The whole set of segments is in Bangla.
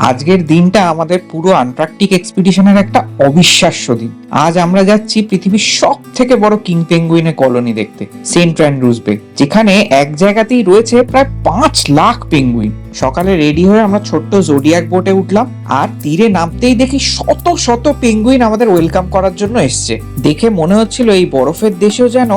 আজকের দিনটা আমাদের পুরো আন্টার্কটিক এক্সপিডিশনের একটা অবিশ্বাস্য দিন। আজ আমরা যাচ্ছি পৃথিবীর সব থেকে বড় কিং পেঙ্গুইনের কলোনি দেখতে, সেন্ট অ্যান্ড্রুজ বে, যেখানে এক জায়গাতেই রয়েছে প্রায় 5 লাখ পেঙ্গুইন। সকালে রেডি হয়ে আমরা ছোট্ট জোডিয়াক বোটে উঠলাম, আর তীরে নামতেই দেখি শত শত পেঙ্গুইন আমাদের ওয়েলকাম করার জন্য এসছে। দেখে মনে হচ্ছিল এই বরফের দেশেও যেন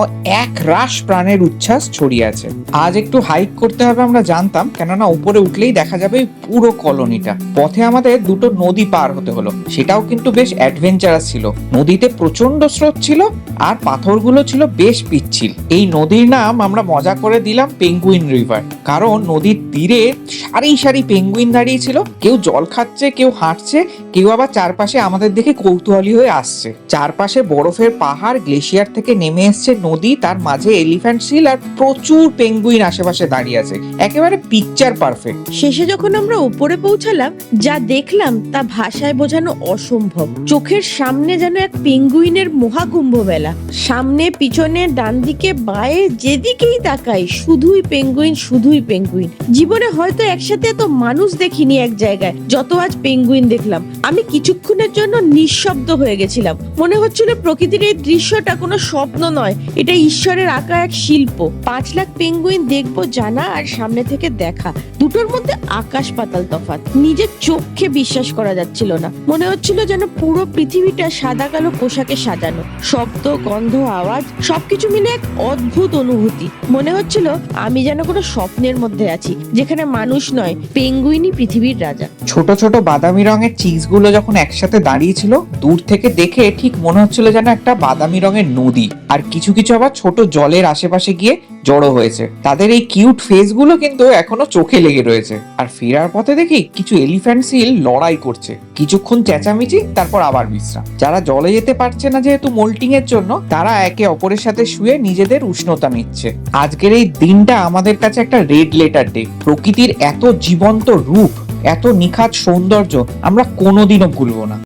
এক রাশ প্রাণের উচ্ছ্বাস ছড়িয়ে আছে। আজ একটু হাইক করতে হবে আমরা জানতাম, কেননা উপরে উঠলেই দেখা যাবে পুরো কলোনিটা। পথে আমাদের দুটো নদী পার হতে হলো, সেটাও কিন্তু বেশ অ্যাডভেঞ্চারাস ছিল। নদীতে প্রচন্ড স্রোত ছিল আর পাথরগুলো ছিল বেশ পিচ্ছিল। এই নদীর নাম আমরা মজা করে দিলাম পেঙ্গুইন রিভার, কারণ নদীর তীরে সারি সারি পেঙ্গুইন দাঁড়িয়ে ছিল। কেউ জল খাচ্ছে, কেউ হাঁটছে, কেউ আবার চারপাশে আমাদের দেখে কৌতূহলী হয়ে আসছে। চারপাশে বরফের পাহাড়, গ্লেশিয়ার থেকে নেমে এসছে নদী, তার মাঝে এলিফ্যান্ট সিল আর প্রচুর পেঙ্গুইন আশেপাশে দাঁড়িয়ে আছে, একেবারে পিকচার পারফেক্ট। শেষে যখন আমরা উপরে পৌঁছালাম, যা দেখলাম তা ভাষায় বোঝানো অসম্ভব। চোখের সামনে যেন এক পেঙ্গুইনের মহাকুম্ভ মেলা। সামনে, পিছনে, ডান দিকে, বাঁয়ে, যেদিকেই তাকাই শুধুই পেঙ্গুইন, শুধুই পেঙ্গুইন। জীবনে হয়তো একসাথে এত মানুষ দেখিনি এক জায়গায় যত আজ পেঙ্গুইন দেখলাম। আমি কিছুক্ষণের জন্য নিঃশব্দ হয়ে গেছিলাম। মনে হচ্ছিল প্রকৃতির এই দৃশ্যটা কোনো স্বপ্ন নয়, এটা ঈশ্বরের আঁকা এক শিল্প। 5 লাখ পেঙ্গুইন দেখবো জানা আর সামনে থেকে দেখা, দুটোর মধ্যে আকাশ পাতাল তফাৎ। নিজের চোখে বিশ্বাস করা যাচ্ছিল না। মনে হচ্ছিল যেন পুরো পৃথিবীটা সাদা কালো পোশাকে সাজানো। শব্দ, গন্ধ, আওয়াজ সবকিছু মিলে এক অদ্ভুত অনুভূতি। মনে হচ্ছিল আমি যেন কোনো স্বপ্নের মধ্যে আছি, যেখানে মানুষ নয়, পেঙ্গুইনই পৃথিবীর রাজা। ছোট ছোট বাদামি রঙের চিজগুলো যখন একসাথে দাঁড়িয়ে ছিল, দূর থেকে দেখে ঠিক মনে হচ্ছিল যেন একটা বাদামি রঙের নদী, আর কিছু কিছু আবার ছোট জলের আশেপাশে গিয়ে জড়ো হয়েছে। তাদের এই কিউট ফেস গুলো কিন্তু এখনো চোখে লেগে রয়েছে। আর ফেরার পথে দেখি কিছু এলিফ্যান্ট সিল লড়াই করছে, কিছুক্ষণ চেঁচামেচি, তারপর আবার বিশ্রাম। যারা জলে যেতে পারছে না যেহেতু মোল্টিং এর জন্য, তারা একে অপরের সাথে শুয়ে নিজেদের উষ্ণতা নিচ্ছে। আজকের এই দিনটা আমাদের কাছে একটা রেড লেটার ডে। প্রকৃতির এত জীবন্ত রূপ, এত নিখাত সৌন্দর্য আমরা কোনোদিনও ভুলবো না।